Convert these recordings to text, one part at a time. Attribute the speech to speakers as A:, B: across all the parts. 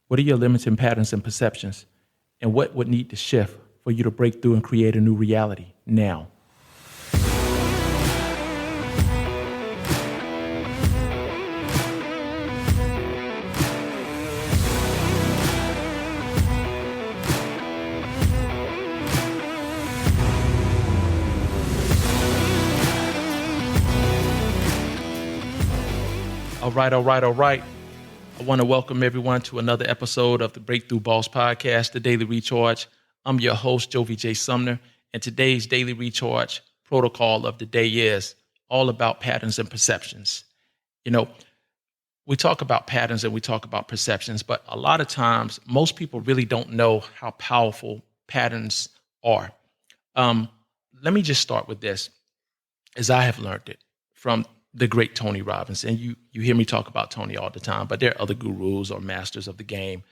A: What are your limiting patterns and perceptions? And what would need to shift for you to break through and create a new reality now? All right. I want to welcome everyone to another episode of the Breakthrough Boss Podcast, the Daily Recharge. I'm your host, Jovie Sumner, and today's Daily Recharge protocol of the day is all about patterns and perceptions. You know, we talk about patterns and we talk about perceptions, but a lot of times, most people really don't know how powerful patterns are. Let me just start with this, as I have learned it from the great Tony Robbins. And you hear me talk about Tony all the time, but there are other gurus or masters of the game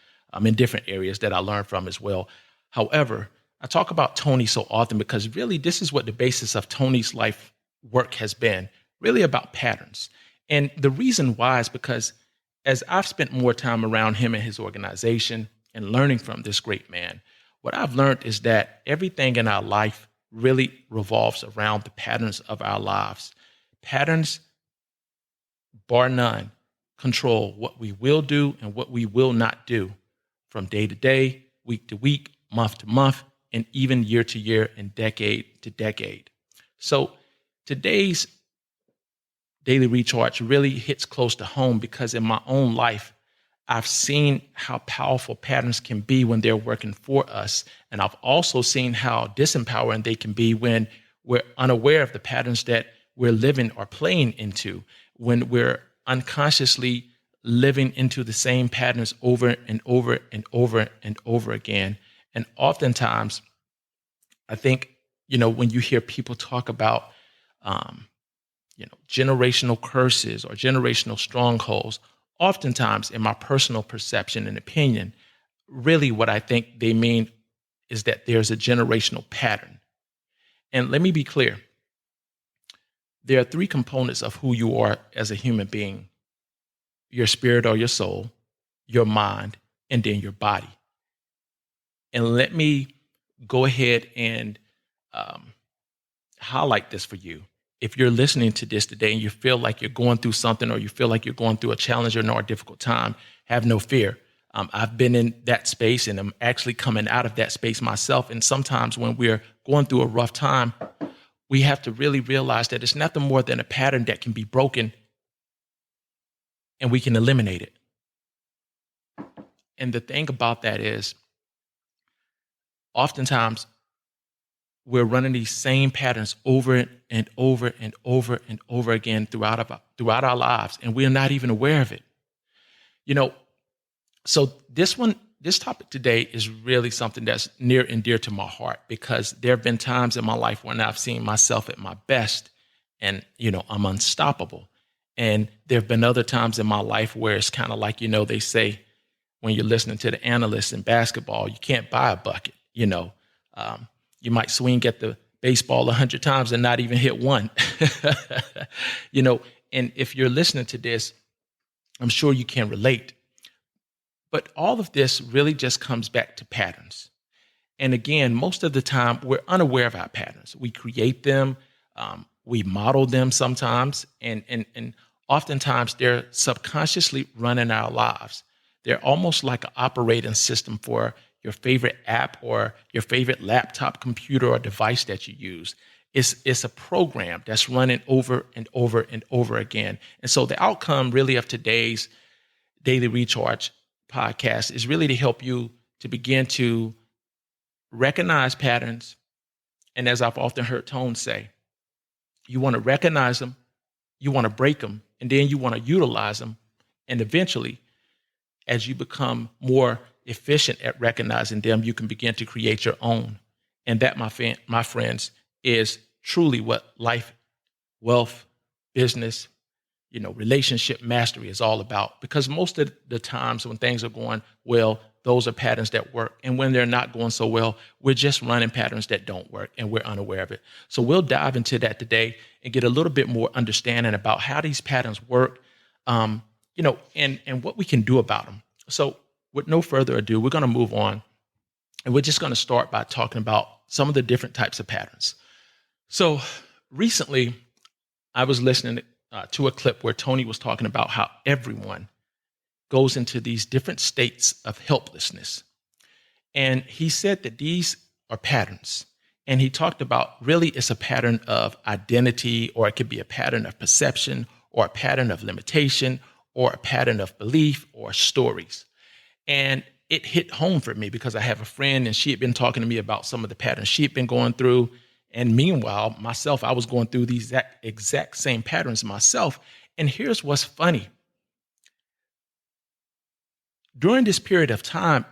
A: in different areas that I learned from as well. However, I talk about Tony so often because really this is what the basis of Tony's life work has been, really about patterns. And the reason why is because as I've spent more time around him and his organization and learning from this great man, what I've learned is that everything in our life really revolves around the patterns of our lives. Patterns, bar none, control what we will do and what we will not do from day to day, week to week, month to month, and even year to year and decade to decade. So today's Daily Recharge really hits close to home because in my own life, I've seen how powerful patterns can be when they're working for us. And I've also seen how disempowering they can be when we're unaware of the patterns that we're living or playing into, when we're unconsciously living into the same patterns over and over and over and over again. And oftentimes, I think, when you hear people talk about, generational curses or generational strongholds, oftentimes in my personal perception and opinion, really what I think they mean is that there's a generational pattern. And let me be clear. There are three components of who you are as a human being: your spirit or your soul, your mind, and then your body. And let me go ahead and highlight this for you. If you're listening to this today and you feel like you're going through something or you feel like you're going through a challenge or a difficult time, have no fear. I've been in that space and I'm actually coming out of that space myself. And sometimes when we're going through a rough time, we have to really realize that it's nothing more than a pattern that can be broken and we can eliminate it. And the thing about that is, oftentimes we're running these same patterns over and over and over and over again throughout our lives, and we're not even aware of it. So this topic today is really something that's near and dear to my heart because there have been times in my life when I've seen myself at my best and, I'm unstoppable. And there have been other times in my life where it's kind of like, they say when you're listening to the analysts in basketball, you can't buy a bucket, you might swing at the baseball 100 times and not even hit one, and if you're listening to this, I'm sure you can relate. But all of this really just comes back to patterns. And again, most of the time, we're unaware of our patterns. We create them, we model them sometimes, and oftentimes they're subconsciously running our lives. They're almost like an operating system for your favorite app or your favorite laptop, computer, or device that you use. It's a program that's running over and over and over again. And so the outcome really of today's Daily Recharge podcast is really to help you to begin to recognize patterns. And as I've often heard Tone say, you want to recognize them, you want to break them, and then you want to utilize them. And eventually, as you become more efficient at recognizing them, you can begin to create your own. And that, my friends, is truly what life, wealth, business, relationship mastery is all about. Because most of the times when things are going well, those are patterns that work. And when they're not going so well, we're just running patterns that don't work and we're unaware of it. So we'll dive into that today and get a little bit more understanding about how these patterns work, and what we can do about them. So with no further ado, we're going to move on. And we're just going to start by talking about some of the different types of patterns. So recently, I was listening to a clip where Tony was talking about how everyone goes into these different states of helplessness. And he said that these are patterns. And he talked about really it's a pattern of identity, or it could be a pattern of perception, or a pattern of limitation, or a pattern of belief, or stories. And it hit home for me because I have a friend and she had been talking to me about some of the patterns she had been going through. And meanwhile, myself, I was going through these exact same patterns myself. And here's what's funny. During this period of time,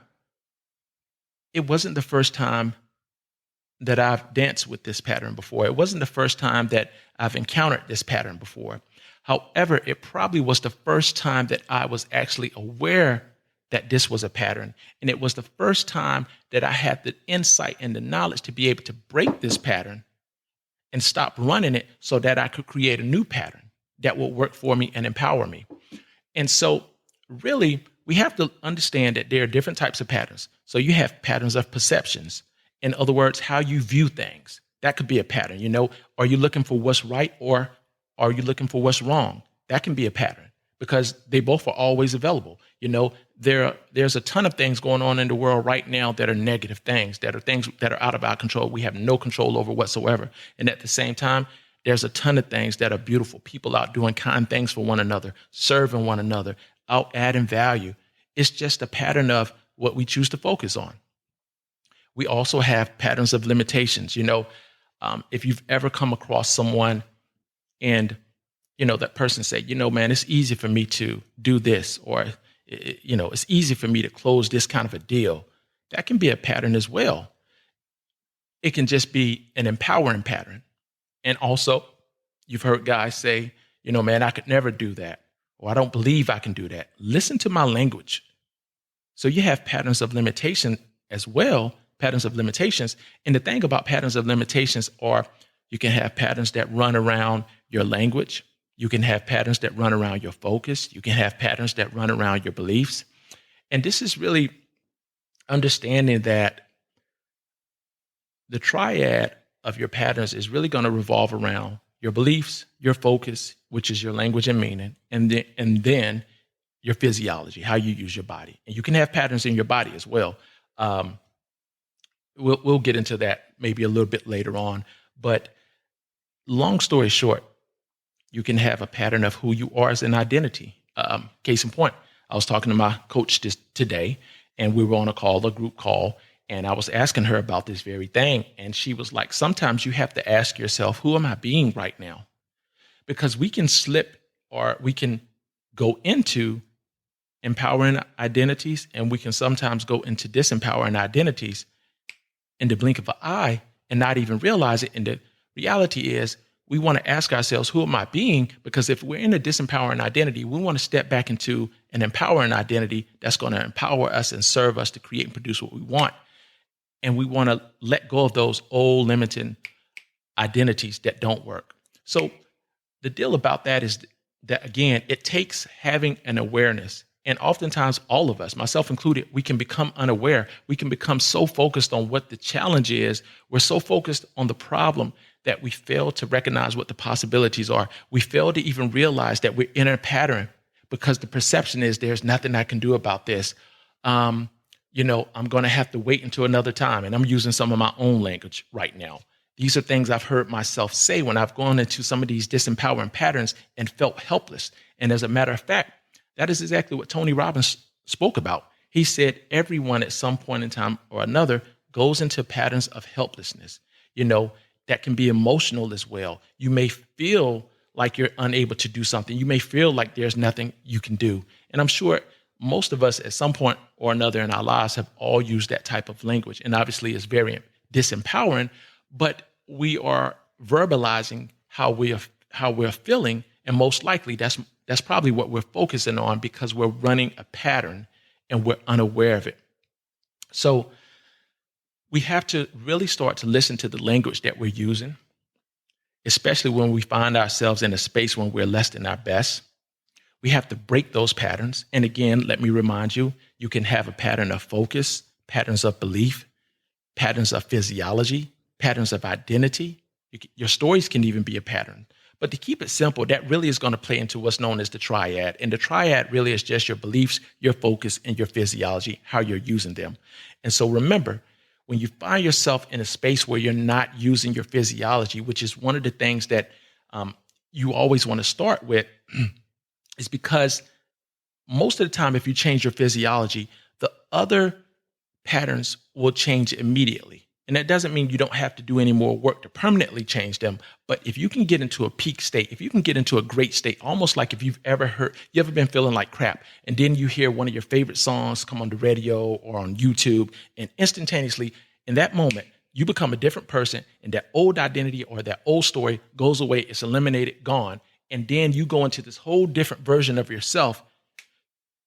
A: it wasn't the first time that I've danced with this pattern before. It wasn't the first time that I've encountered this pattern before. However, it probably was the first time that I was actually aware that this was a pattern. And it was the first time that I had the insight and the knowledge to be able to break this pattern and stop running it so that I could create a new pattern that will work for me and empower me. And so really, we have to understand that there are different types of patterns. So you have patterns of perceptions. In other words, how you view things. That could be a pattern. Are you looking for what's right, or are you looking for what's wrong? That can be a pattern because they both are always available. There's a ton of things going on in the world right now that are negative things that are out of our control. We have no control over whatsoever. And at the same time, there's a ton of things that are beautiful. People out doing kind things for one another, serving one another, out adding value. It's just a pattern of what we choose to focus on. We also have patterns of limitations. If you've ever come across someone and, that person say, man, it's easy for me to do this, or, it's easy for me to close this kind of a deal. That can be a pattern as well. It can just be an empowering pattern. And also, you've heard guys say, man, I could never do that, or I don't believe I can do that. Listen to my language. So you have patterns of limitation as well, patterns of limitations. And the thing about patterns of limitations are you can have patterns that run around your language. You can have patterns that run around your focus. You can have patterns that run around your beliefs. And this is really understanding that the triad of your patterns is really going to revolve around your beliefs, your focus, which is your language and meaning, and then your physiology, how you use your body. And you can have patterns in your body as well. We'll get into that maybe a little bit later on. But long story short, you can have a pattern of who you are as an identity. Case in point, I was talking to my coach today, and we were on a group call, and I was asking her about this very thing. And she was like, sometimes you have to ask yourself, who am I being right now? Because we can slip, or we can go into empowering identities, and we can sometimes go into disempowering identities in the blink of an eye and not even realize it. And the reality is we want to ask ourselves, who am I being? Because if we're in a disempowering identity, we want to step back into an empowering identity that's going to empower us and serve us to create and produce what we want. And we want to let go of those old limiting identities that don't work. So the deal about that is that, again, it takes having an awareness. And oftentimes, all of us, myself included, we can become unaware. We can become so focused on what the challenge is. We're so focused on the problem that we fail to recognize what the possibilities are. We fail to even realize that we're in a pattern because the perception is there's nothing I can do about this. I'm going to have to wait until another time. And I'm using some of my own language right now. These are things I've heard myself say when I've gone into some of these disempowering patterns and felt helpless. And as a matter of fact, that is exactly what Tony Robbins spoke about. He said everyone at some point in time or another goes into patterns of helplessness. That can be emotional as well. You may feel like you're unable to do something. You may feel like there's nothing you can do. And I'm sure most of us at some point or another in our lives have all used that type of language. And obviously it's very disempowering, but we are verbalizing how we're feeling. And most likely that's probably what we're focusing on because we're running a pattern and we're unaware of it. So we have to really start to listen to the language that we're using, especially when we find ourselves in a space when we're less than our best. We have to break those patterns. And again, let me remind you, you can have a pattern of focus, patterns of belief, patterns of physiology, patterns of identity. Your stories can even be a pattern. But to keep it simple, that really is going to play into what's known as the triad. And the triad really is just your beliefs, your focus, and your physiology, how you're using them. And so remember, when you find yourself in a space where you're not using your physiology, which is one of the things that you always want to start with, is because most of the time, if you change your physiology, the other patterns will change immediately. And that doesn't mean you don't have to do any more work to permanently change them. But if you can get into a peak state, if you can get into a great state, almost like if you ever been feeling like crap, and then you hear one of your favorite songs come on the radio or on YouTube, and instantaneously in that moment, you become a different person, and that old identity or that old story goes away, it's eliminated, gone. And then you go into this whole different version of yourself.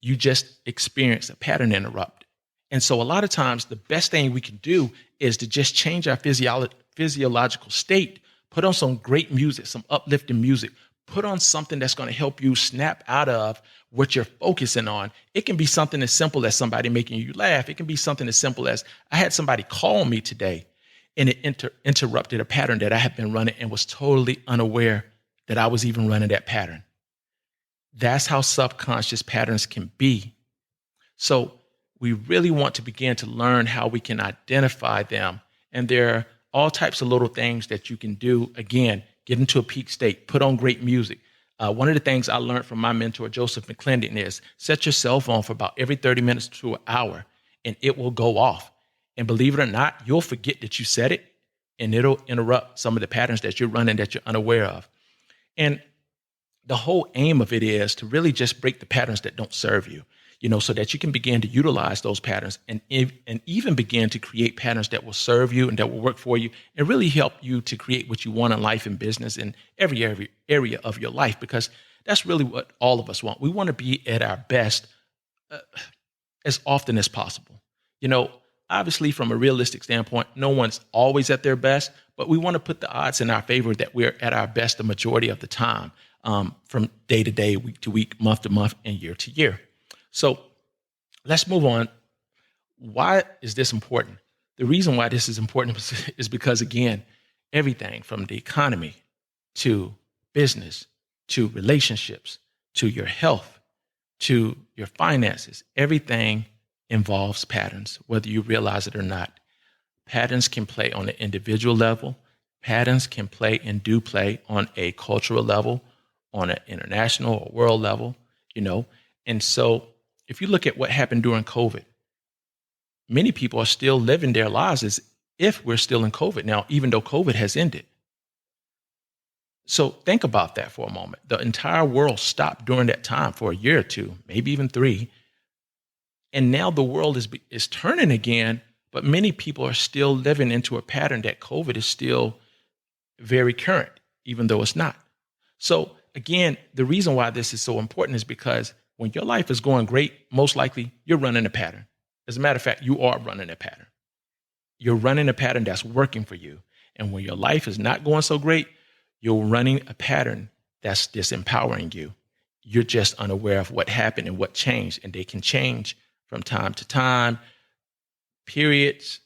A: You just experience a pattern interrupt. And so a lot of times the best thing we can do is to just change our physiological state, put on some great music, some uplifting music, put on something that's going to help you snap out of what you're focusing on. It can be something as simple as somebody making you laugh. It can be something as simple as I had somebody call me today, and it interrupted a pattern that I had been running and was totally unaware that I was even running that pattern. That's how subconscious patterns can be. So we really want to begin to learn how we can identify them. And there are all types of little things that you can do. Again, get into a peak state, put on great music. One of the things I learned from my mentor, Joseph McClendon, is set your cell phone for about every 30 minutes to an hour, and it will go off. And believe it or not, you'll forget that you said it, and it'll interrupt some of the patterns that you're running that you're unaware of. And the whole aim of it is to really just break the patterns that don't serve you, so that you can begin to utilize those patterns and even begin to create patterns that will serve you and that will work for you and really help you to create what you want in life and business in every area of your life, because that's really what all of us want. We want to be at our best as often as possible. Obviously, from a realistic standpoint, no one's always at their best, but we want to put the odds in our favor that we're at our best the majority of the time, from day to day, week to week, month to month, and year to year. So let's move on. Why is this important? The reason why this is important is because, again, everything from the economy to business to relationships to your health to your finances, everything involves patterns, whether you realize it or not. Patterns can play on an individual level. Patterns can play and do play on a cultural level, on an international or world level, And so if you look at what happened during COVID, many people are still living their lives as if we're still in COVID now, even though COVID has ended. So think about that for a moment. The entire world stopped during that time for a year or two, maybe even 3. And now the world is turning again, but many people are still living into a pattern that COVID is still very current, even though it's not. So again, the reason why this is so important is because when your life is going great, most likely you're running a pattern. As a matter of fact, you are running a pattern. You're running a pattern that's working for you. And when your life is not going so great, you're running a pattern that's disempowering you. You're just unaware of what happened and what changed. And they can change from time to time, periods,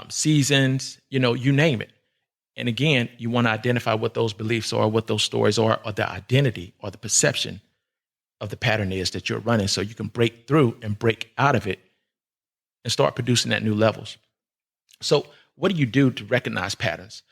A: seasons, you name it. And again, you want to identify what those beliefs are, what those stories are, or the identity or the perception of the pattern is that you're running, so you can break through and break out of it and start producing at new levels. So what do you do to recognize patterns?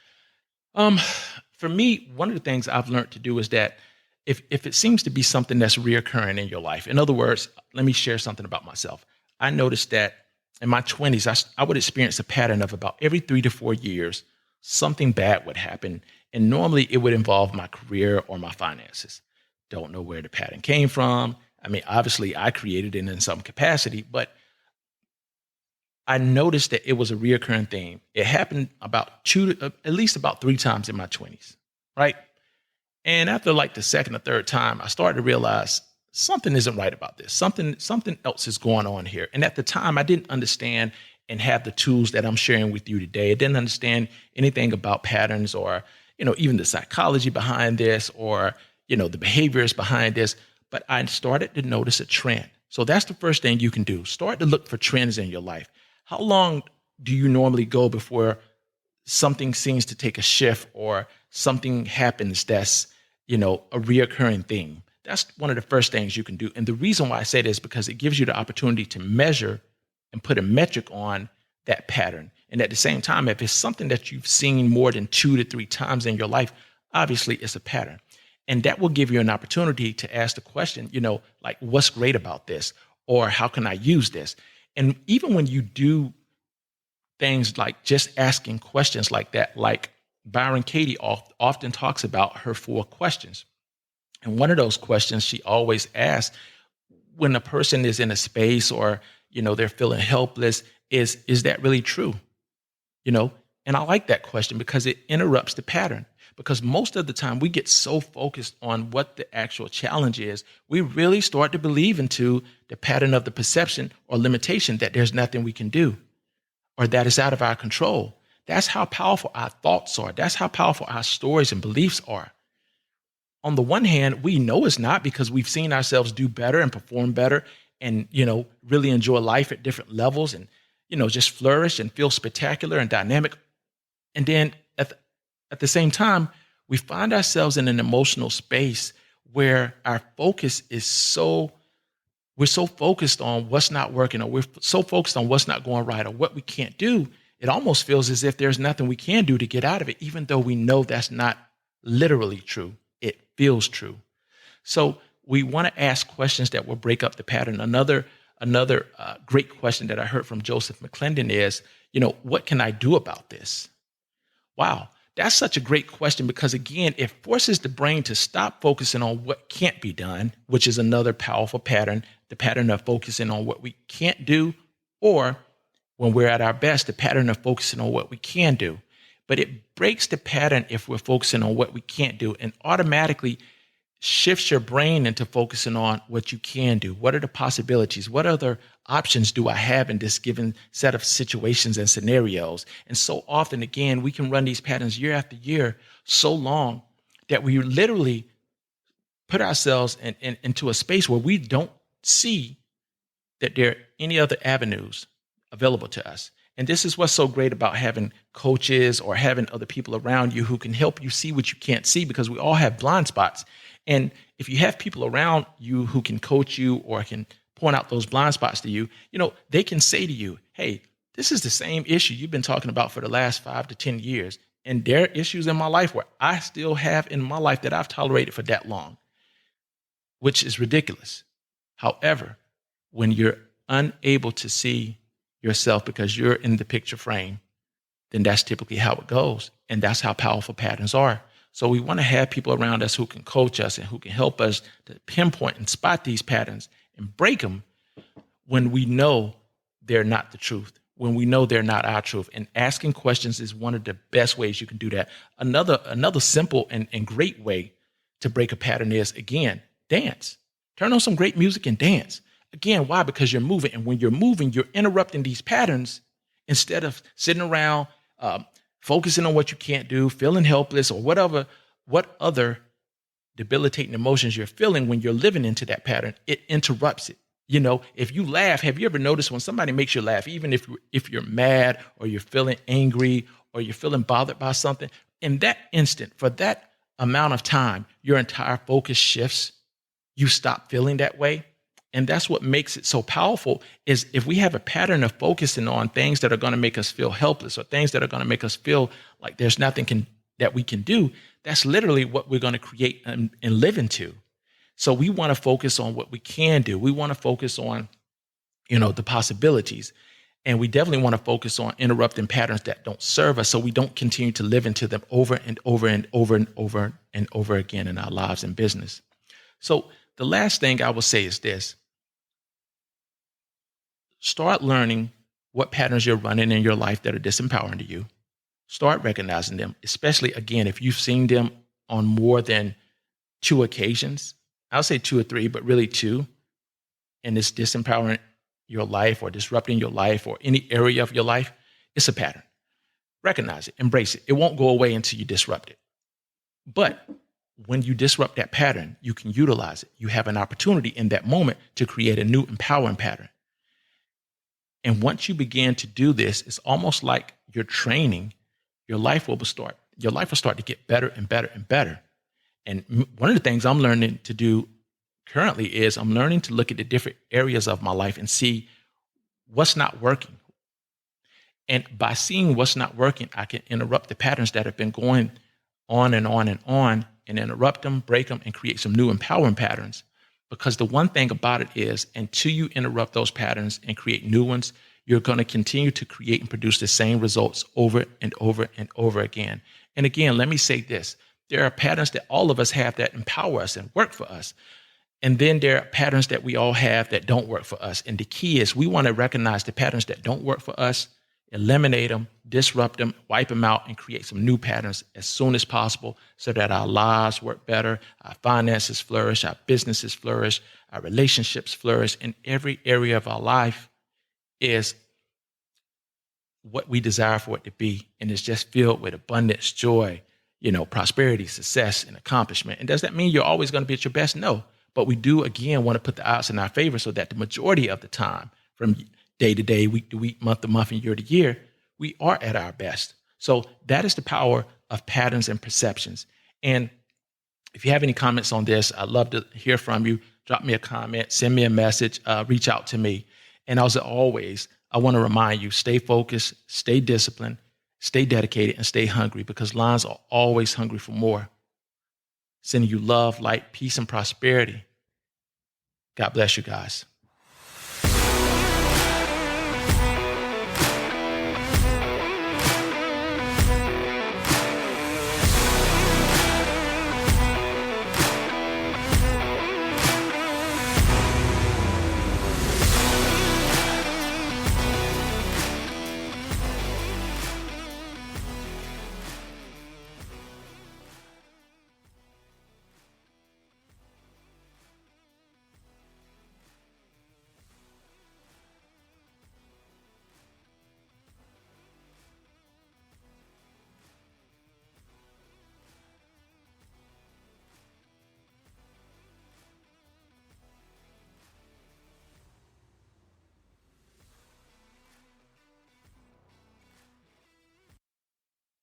A: For me, one of the things I've learned to do is that if it seems to be something that's reoccurring in your life, in other words, let me share something about myself. I noticed that in my 20s, I would experience a pattern of about every 3 to 4 years, something bad would happen. And normally it would involve my career or my finances. Don't know where the pattern came from. I mean, obviously I created it in some capacity, but I noticed that it was a reoccurring theme. It happened at least about 3 times in my 20s, right? And after like the second or third time, I started to realize something isn't right about this. Something else is going on here. And at the time, I didn't understand and have the tools that I'm sharing with you today. I didn't understand anything about patterns or, even the psychology behind this or, the behaviors behind this. but I started to notice a trend. So that's the first thing you can do. Start to look for trends in your life. How long do you normally go before something seems to take a shift or something happens that's, a reoccurring thing? That's one of the first things you can do. And the reason why I say this is because it gives you the opportunity to measure and put a metric on that pattern. And at the same time, if it's something that you've seen more than 2 to 3 times in your life, obviously it's a pattern. And that will give you an opportunity to ask the question, like, what's great about this? Or how can I use this? And even when you do things like just asking questions like that, like Byron Katie often talks about her 4 questions. And one of those questions she always asks when a person is in a space or, they're feeling helpless is that really true? And I like that question because it interrupts the pattern. Because most of the time we get so focused on what the actual challenge is, we really start to believe into the pattern of the perception or limitation that there's nothing we can do or that is out of our control. That's how powerful our thoughts are. That's how powerful our stories and beliefs are. On the one hand, we know it's not because we've seen ourselves do better and perform better and, really enjoy life at different levels and, just flourish and feel spectacular and dynamic. And then at the same time, we find ourselves in an emotional space where our focus is we're so focused on what's not working, or we're so focused on what's not going right, or what we can't do. It almost feels as if there's nothing we can do to get out of it, even though we know that's not literally true. It feels true. So we want to ask questions that will break up the pattern. Another great question that I heard from Joseph McClendon is, what can I do about this? Wow. That's such a great question because, again, it forces the brain to stop focusing on what can't be done, which is another powerful pattern, the pattern of focusing on what we can't do, or when we're at our best, the pattern of focusing on what we can do. But it breaks the pattern if we're focusing on what we can't do and automatically shifts your brain into focusing on what you can do. What are the possibilities? What other options do I have in this given set of situations and scenarios? And so often, again, we can run these patterns year after year so long that we literally put ourselves into a space where we don't see that there are any other avenues available to us. And this is what's so great about having coaches or having other people around you who can help you see what you can't see, because we all have blind spots. And if you have people around you who can coach you or can point out those blind spots to you, they can say to you, hey, this is the same issue you've been talking about for the last 5 to 10 years. And there are issues in my life where I still have in my life that I've tolerated for that long, which is ridiculous. However, when you're unable to see yourself because you're in the picture frame, then that's typically how it goes. And that's how powerful patterns are. So we want to have people around us who can coach us and who can help us to pinpoint and spot these patterns and break them when we know they're not the truth, when we know they're not our truth. And asking questions is one of the best ways you can do that. Another simple and great way to break a pattern is, again, dance. Turn on some great music and dance. Again, why? Because you're moving. And when you're moving, you're interrupting these patterns instead of sitting around focusing on what you can't do, feeling helpless, or what other debilitating emotions you're feeling when you're living into that pattern. It interrupts it. If you laugh, have you ever noticed when somebody makes you laugh, even if you're mad or you're feeling angry or you're feeling bothered by something, in that instant, for that amount of time, your entire focus shifts. You stop feeling that way. And that's what makes it so powerful, is if we have a pattern of focusing on things that are going to make us feel helpless or things that are going to make us feel like there's nothing that we can do, that's literally what we're going to create and live into. So we want to focus on what we can do. We want to focus on, the possibilities. And we definitely want to focus on interrupting patterns that don't serve us so we don't continue to live into them over and over and over and over and over again in our lives and business. So the last thing I will say is this. Start learning what patterns you're running in your life that are disempowering to you. Start recognizing them, especially, again, if you've seen them on more than 2 occasions. I'll say 2 or 3, but really 2. And it's disempowering your life or disrupting your life or any area of your life. It's a pattern. Recognize it, embrace it. It won't go away until you disrupt it. But when you disrupt that pattern, you can utilize it. You have an opportunity in that moment to create a new empowering pattern. And once you begin to do this, it's almost like you're training. Your life will start to get better and better and better. And one of the things I'm learning to do currently is I'm learning to look at the different areas of my life and see what's not working. And by seeing what's not working, I can interrupt the patterns that have been going on and on and on, and interrupt them, break them, and create some new empowering patterns. Because the one thing about it is, until you interrupt those patterns and create new ones, you're going to continue to create and produce the same results over and over and over again. And again, let me say this. There are patterns that all of us have that empower us and work for us. And then there are patterns that we all have that don't work for us. And the key is we want to recognize the patterns that don't work for us, eliminate them, disrupt them, wipe them out, and create some new patterns as soon as possible so that our lives work better, our finances flourish, our businesses flourish, our relationships flourish, and every area of our life is what we desire for it to be. And it's just filled with abundance, joy, prosperity, success, and accomplishment. And does that mean you're always going to be at your best? No. But we do, again, want to put the odds in our favor so that the majority of the time, from day to day, week to week, month to month, and year to year, we are at our best. So that is the power of patterns and perceptions. And if you have any comments on this, I'd love to hear from you. Drop me a comment, send me a message, reach out to me. And as always, I want to remind you, stay focused, stay disciplined, stay dedicated, and stay hungry, because lions are always hungry for more. Sending you love, light, peace, and prosperity. God bless you guys.